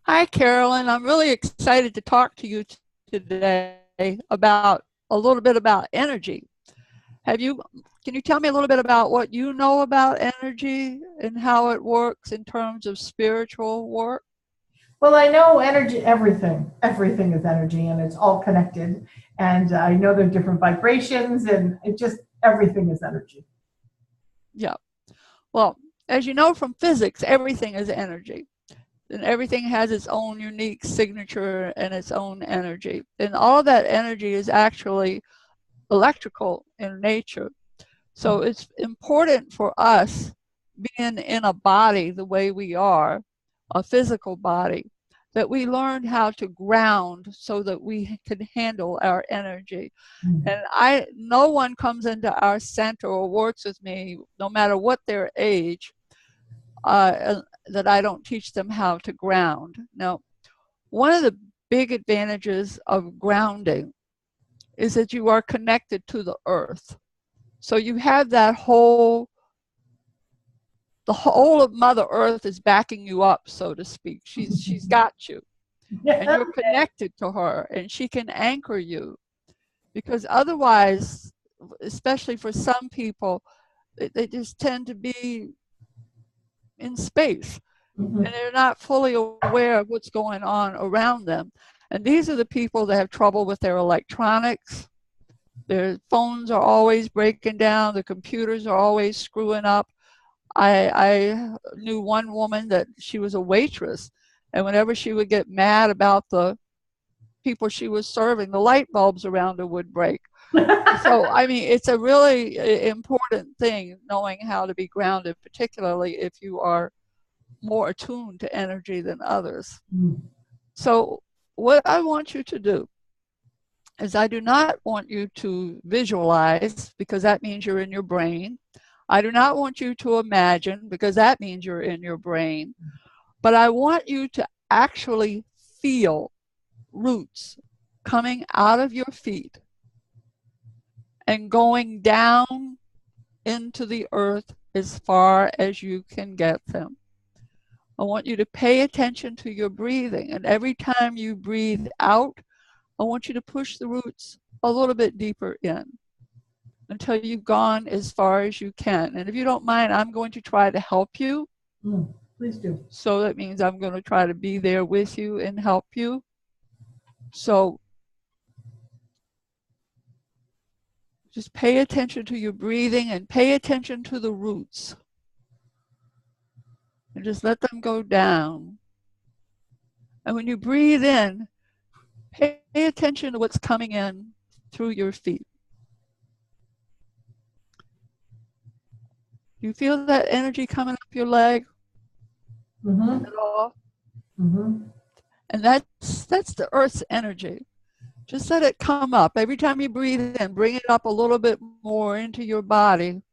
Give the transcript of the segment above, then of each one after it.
Hi, Carolyn. I'm really excited to talk to you today about a little bit about energy. Have you, can you tell me a little bit about what you know about energy and how it works in terms of spiritual work? Well, I know energy, everything is energy and it's all connected. And I know there are different vibrations and everything is energy. Yeah. Well, as you know from physics, everything is energy. And everything has its own unique signature and its own energy. And all of that energy is actually electrical in nature. So it's important for us being in a body the way we are, a physical body, that we learn how to ground so that we can handle our energy. Mhm. And no one comes into our center or works with me, no matter what their age, that I don't teach them how to ground. Now, one of the big advantages of grounding is that you are connected to the earth. So you have the whole of Mother Earth is backing you up, so to speak. She's got you, and you're connected to her, and she can anchor you. Because otherwise, especially for some people, they just tend to be in space, and Mhm. they're not fully aware of what's going on around them. And these are the people that have trouble with their electronics. Their phones are always breaking down. The computers are always screwing up. I knew one woman that she was a waitress, and whenever she would get mad about the people she was serving, the light bulbs around her would break. So, I mean, it's a really important thing knowing how to be grounded, particularly if you are more attuned to energy than others. So, what I want you to do is I do not want you to visualize because that means you're in your brain. I do not want you to imagine because that means you're in your brain. But I want you to actually feel roots coming out of your feet and going down into the earth as far as you can get them. I want you to pay attention to your breathing. And every time you breathe out, I want you to push the roots a little bit deeper in until you've gone as far as you can. And if you don't mind, I'm going to try to help you. Please do. So that means I'm going to try to be there with you and help you. So just pay attention to your breathing and pay attention to the roots and just let them go down. And when you breathe in, pay attention to what's coming in through your feet. You feel that energy coming up your leg Mm-hmm. at all? Mm-hmm. And that's the earth's energy. Just let it come up. Every time you breathe in, bring it up a little bit more into your body.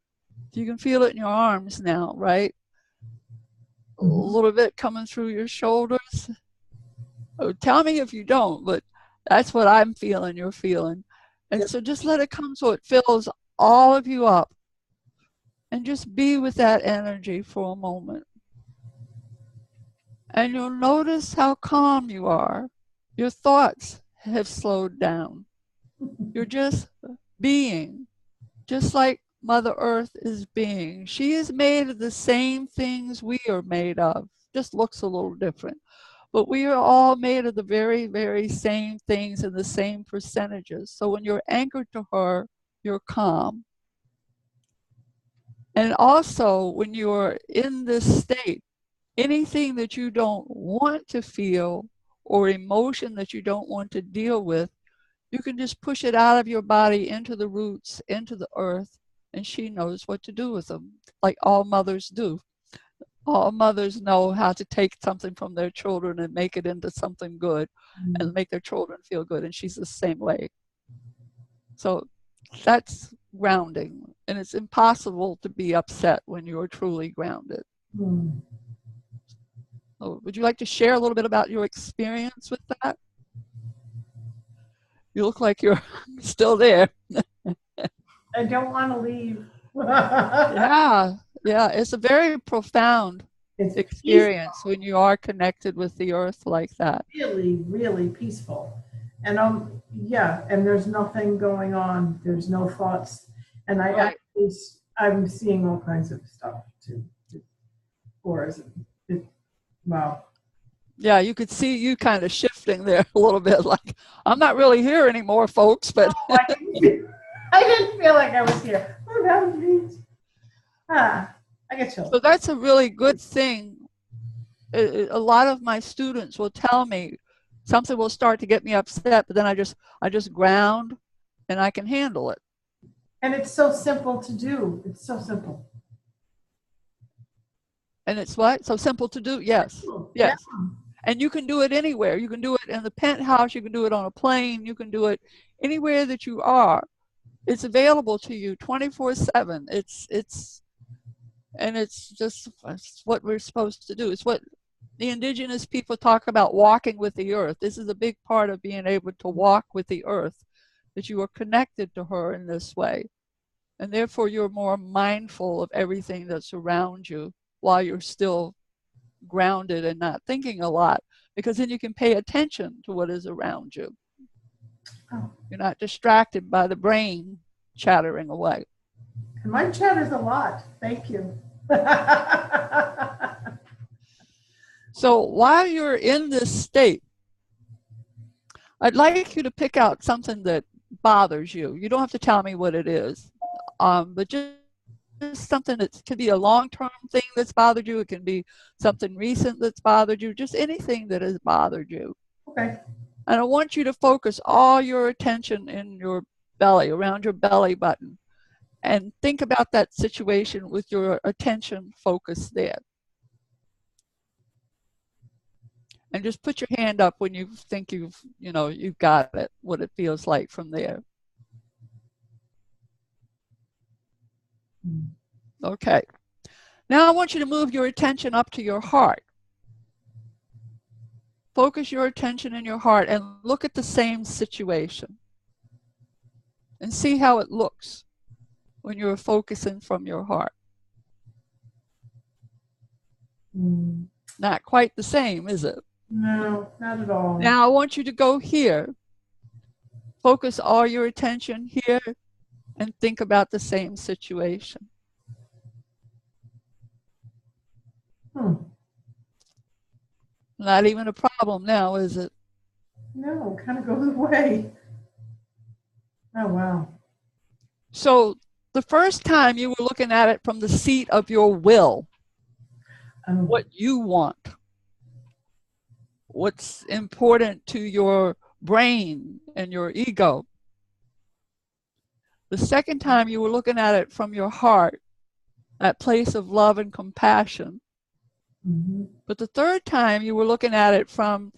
You can feel it in your arms now, right? A Mm-hmm. little bit coming through your shoulders. Oh, tell me if you don't, but that's what I'm feeling, you're feeling. And Yep. so just let it come so it fills all of you up and just be with that energy for a moment. And you'll notice how calm you are. Your thoughts have slowed down. You're just being, just like Mother Earth is being. She is made of the same things we are made of, just looks a little different. But we are all made of the very, very same things in the same percentages. So when you're anchored to her, you're calm. And also, when you're in this state, anything that you don't want to feel or emotion that you don't want to deal with, you can just push it out of your body into the roots, into the earth, and she knows what to do with them, like all mothers do. All mothers know how to take something from their children and make it into something good and make their children feel good, and she's the same way. So that's grounding, and it's impossible to be upset when you're truly grounded. Mm-hmm. So would you like to share a little bit about your experience with that? You look like you're still there. I don't want to leave. Yeah, yeah, it's a very profound. It's experience when you are connected with the earth like that. really, really peaceful. And yeah, and there's nothing going on. There's no thoughts. And Right. I'm seeing all kinds of stuff too. Auras. Wow. Yeah, you could see you kind of shifting there a little bit, like, I'm not really here anymore, folks, but Oh, I didn't feel like I was here. Oh, that was neat. Ah, I get chills. so that's a really good thing. A lot of my students will tell me something will start to get me upset, but then I just ground and I can handle it. And it's so simple to do. It's so simple. And it's what? So simple to do? Yes. Yeah. Yes. And you can do it anywhere. You can do it in the penthouse. You can do it on a plane. You can do it anywhere that you are. It's available to you 24/7. It's just it's what we're supposed to do. It's what the indigenous people talk about, walking with the earth. This is a big part of being able to walk with the earth, that you are connected to her in this way. And therefore you're more mindful of everything that's around you while you're still grounded and not thinking a lot, because then you can pay attention to what is around you. Oh. You're not distracted by the brain chattering away. And my chatters a lot. Thank you. So while you're in this state, I'd like you to pick out something that bothers you. You don't have to tell me what it is, but just something that could be a long-term thing that's bothered you. It can be something recent that's bothered you, just anything that has bothered you. Okay. And I want you to focus all your attention in your belly, around your belly button, and think about that situation with your attention focused there. And just put your hand up when you think you've got it, what it feels like from there. Okay. Now I want you to move your attention up to your heart. Focus your attention in your heart and look at the same situation. And see how it looks when you're focusing from your heart. Not quite the same, is it? No, not at all. Now I want you to go here. Focus all your attention here and think about the same situation. Not even a problem now, is it? No, it kind of goes away. Oh, wow. So the first time you were looking at it from the seat of your will, what you want, what's important to your brain and your ego. The second time you were looking at it from your heart, that place of love and compassion. But the third time you were looking at it from,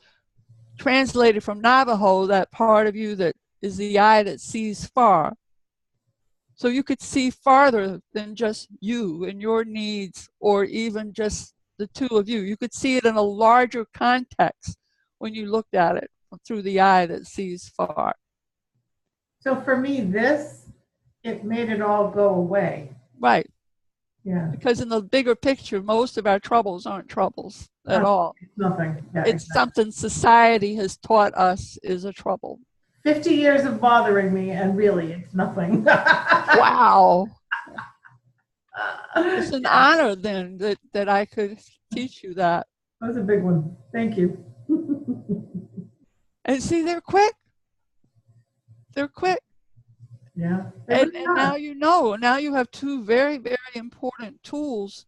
translated from Navajo, that part of you that is the eye that sees far. So you could see farther than just you and your needs, or even just the two of you. You could see it in a larger context when you looked at it through the eye that sees far. So for me, it made it all go away. Right. Yeah. Because in the bigger picture, most of our troubles aren't troubles at all. It's nothing. Yeah, it's something society has taught us is a trouble. 50 years of bothering me, and really, it's nothing. Wow. It's an honor then that I could teach you that. That was a big one. Thank you. And see, they're quick. They're quick. Yeah. And now you know. Now you have two very, very important tools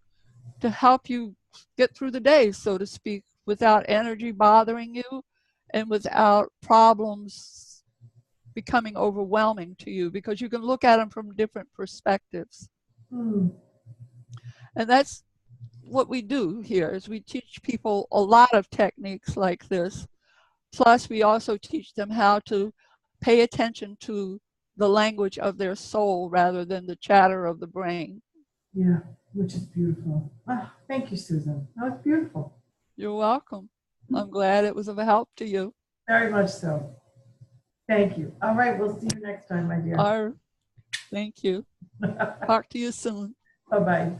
to help you get through the day, so to speak, without energy bothering you and without problems becoming overwhelming to you, because you can look at them from different perspectives. And that's what we do here, is we teach people a lot of techniques like this. Plus, we also teach them how to pay attention to the language of their soul rather than the chatter of the brain. Yeah, which is beautiful. Oh, thank you, Susan. That was beautiful. You're welcome. I'm glad it was of help to you. Very much so. Thank you. All right, we'll see you next time, my dear. Thank you. Talk to you soon. Bye-bye.